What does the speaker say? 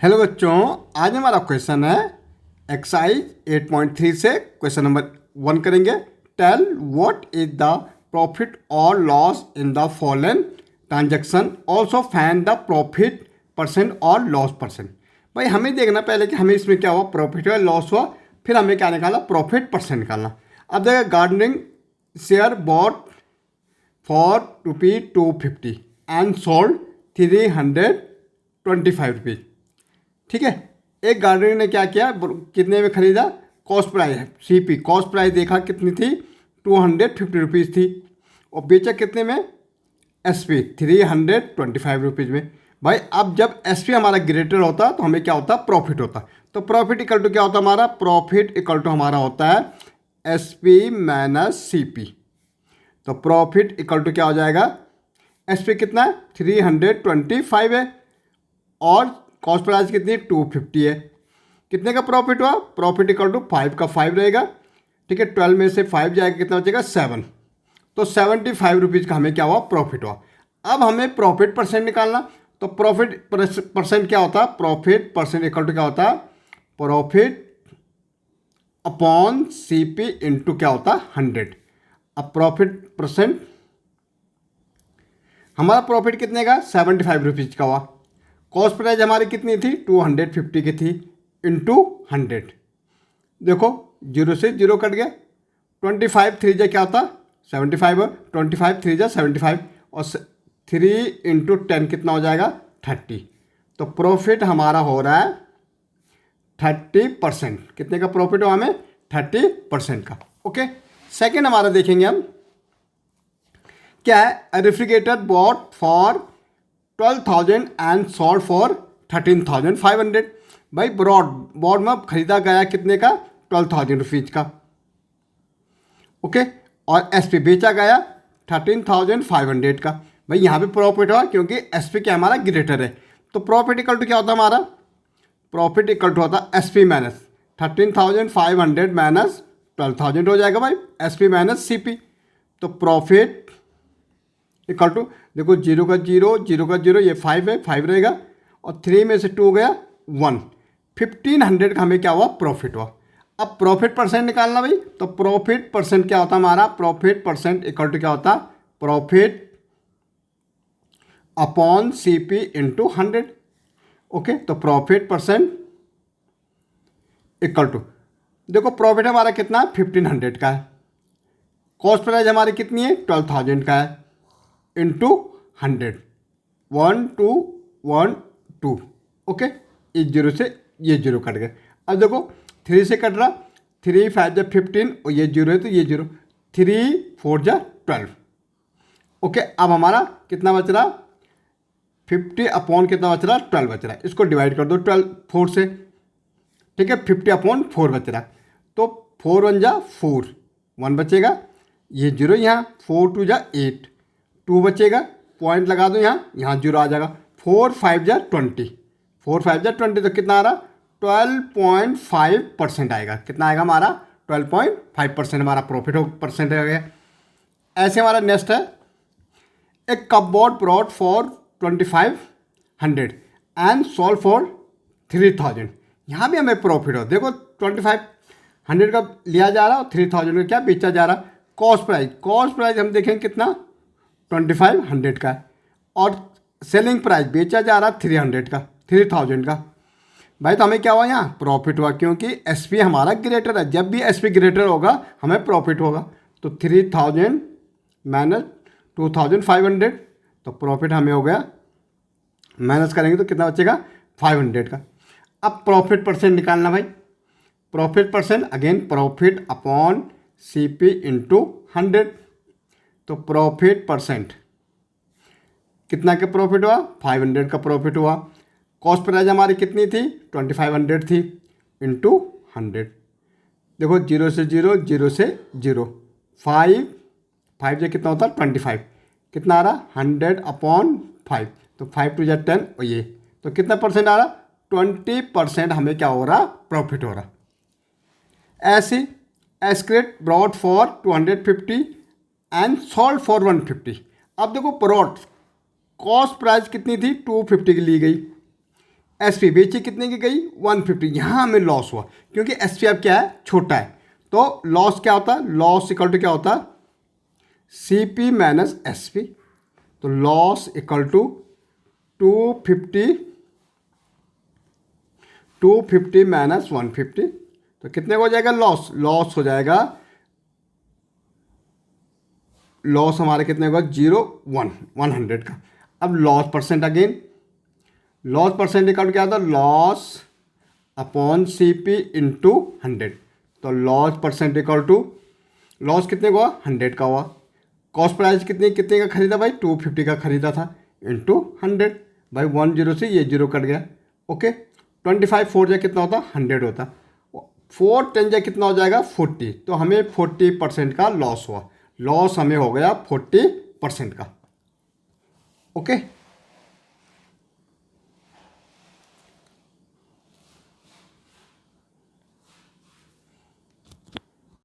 Hello बच्चों, आज हमारा क्वेश्चन है एक्सरसाइज 8.3 से क्वेश्चन नंबर 1 करेंगे। Tell what is the profit और loss in the following transaction, also find the profit percent और लॉस परसेंट। भाई हमें देखना पहले कि हमें इसमें क्या हुआ, प्रॉफिट हुआ, लॉस हुआ, फिर हमें क्या निकालना, प्रॉफिट परसेंट निकालना। अब देखिए, gardening share bought for ₹250 and sold ₹325। ठीक है, एक गार्डनर ने क्या किया, कितने में खरीदा, cost price CP, cost price देखा कितनी थी, ₹250 थी, और बेचा कितने में, एसपी ₹325 में। भाई अब जब एसपी हमारा ग्रेटर होता तो हमें क्या होता, प्रॉफिट होता। तो प्रॉफिट इक्वल टू क्या होता हमारा, प्रॉफिट इक्वल टू हमारा होता है एसपी माइनस सीपी। तो प्रॉफिट इक्वल टू क्या हो जाएगा, एसपी कितना है, 325 है, और कॉस्ट प्राइस कितनी है, 250 है। कितने का प्रॉफिट हुआ, प्रॉफिट इक्वल टू 5 का 5 रहेगा। ठीक है, 12 में से 5 जाएगा, कितना बचेगा, 7। तो ₹75 का हमें क्या हुआ, प्रॉफिट हुआ। अब हमें प्रॉफिट परसेंट निकालना। तो प्रॉफिट परसेंट क्या होता है, प्रॉफिट परसेंट इक्वल टू क्या होता है, प्रॉफिट अपॉन सीपी इंटू क्या होता है, 100। अब प्रॉफिट परसेंट, हमारा प्रॉफिट कितने का, ₹75 का हुआ। कॉस्ट प्राइस हमारी कितनी थी, 250 की थी, इंटू 100। देखो, जीरो से जीरो कट गया, 25 3 जा क्या होता, 75, 25 3 जा 75, और 3 इंटू 10 कितना हो जाएगा, 30। तो प्रॉफिट हमारा हो रहा है 30%। कितने का प्रॉफिट हुआ हमें, 30% का। ओके, सेकेंड हमारा देखेंगे हम, क्या है, refrigerator bought for 12,000 and sold for 13,500। भाई बोर्ड में खरीदा गया कितने का, ₹12,000 का। ओके, और एसपी बेचा गया 13,500 का। भाई यहाँ पे प्रॉफिट हुआ क्योंकि एसपी क्या हमारा ग्रेटर है। तो प्रॉफिट इक्वल टू क्या होता है हमारा, प्रॉफिट इक्वल टू होता एसपी माइनस 13,500 माइनस 12,000 हो जाएगा भाई, एसपी माइनस सीपी। तो प्रॉफिट इक्वल टू, देखो जीरो का जीरो, जीरो का जीरो, ये 5 है, 5 रहेगा, और 3 में से 2 गया 1, 1500 का हमें क्या हुआ, प्रॉफिट हुआ। अब प्रॉफिट परसेंट निकालना भाई। तो प्रॉफिट परसेंट क्या होता हमारा, प्रॉफिट परसेंट इक्वल टू क्या होता, profit upon CP into 100। Okay, तो प्रॉफिट परसेंट इक्वल टू, देखो प्रॉफिट हमारा कितना है, 1500 का है, कॉस्ट प्राइस हमारी कितनी है, 12,000 का है, इंटू 100, 1 2 1 2। ओके, इस जीरो से ये जीरो कट गए। अब देखो 3 से कट रहा, 3 5 जा 15, और ये जीरो है तो ये जीरो, 3 4 जा 12। ओके, अब हमारा कितना बच रहा, 50 अपॉन कितना बच रहा, 12 बच रहा है। इसको डिवाइड कर दो 12 4 से। ठीक है, 50 अपॉन 4 बच रहा है, तो 4 1 जा 4, 1 बचेगा, ये जीरो यहाँ, 4 2 जा 8, 2 बचेगा, पॉइंट लगा दो यहाँ, यहाँ जीरो आ जाएगा, 4 5 जा 20, 4 5 जा 20, तो कितना आ रहा, 12.5% आएगा। कितना आएगा हमारा, 12.5% हमारा प्रॉफिट परसेंट हो गया। ऐसे हमारा नेक्स्ट है, एक cupboard brought for 2500 and sold for 3000। यहाँ भी हमें प्रॉफिट हो, देखो 2500 का लिया जा रहा और 3000 का क्या बेचा जा रहा। कॉस्ट प्राइस हम देखेंगे कितना, 2500 का है, और सेलिंग प्राइस बेचा जा रहा 300 का, 3000 का। भाई तो हमें क्या हुआ, यहाँ प्रॉफिट हुआ क्योंकि एसपी हमारा ग्रेटर है। जब भी एसपी ग्रेटर होगा हमें प्रॉफिट होगा। तो 3000 माइनस 2500, तो प्रॉफिट हमें हो गया, माइनस करेंगे तो कितना बचेगा, 500 का। अब प्रॉफिट परसेंट निकालना भाई। Profit percent again profit upon CP into 100। तो प्रॉफिट परसेंट कितना का प्रॉफिट हुआ, 500 का प्रॉफिट हुआ। कॉस्ट प्राइस हमारी कितनी थी, 2500 थी, इंटू 100। देखो जीरो से जीरो, जीरो से जीरो, 5 5 से कितना होता है, 25, कितना आ रहा, 100 अपॉन 5, तो 5 2 जा 10, और ये तो कितना परसेंट आ रहा, 20% हमें क्या हो रहा, प्रॉफिट हो रहा। ऐसे एस्क्रेट bought for 250 and sold for 150। अब देखो ब्रॉड कॉस्ट प्राइस कितनी थी, 250 की ली गई, SP बेची कितने की गई 150, यहाँ हमें लॉस हुआ क्योंकि SP अब क्या है, छोटा है। तो लॉस क्या होता है, लॉस इक्वल टू क्या होता है, CP माइनस SP। तो लॉस इक्वल टू 250 माइनस 150, तो कितने को हो जाएगा लॉस, लॉस हो जाएगा, लॉस हमारे कितने होगा 100 का। अब loss percent again, loss percent equal क्या होता है, लॉस अपॉन CP इंटू 100। तो loss percent equal to, loss कितने का हुआ 100 का हुआ, कॉस्ट प्राइस कितने कितने का खरीदा भाई 250 का खरीदा था, इंटू 100 भाई 10 से ये 0 कट गया। ओके 25 4 जा कितना होता 100 होता, 4 10 जा कितना हो जाएगा 40। तो हमें 40% का लॉस हुआ, लॉस हमें हो गया 40% का। ओके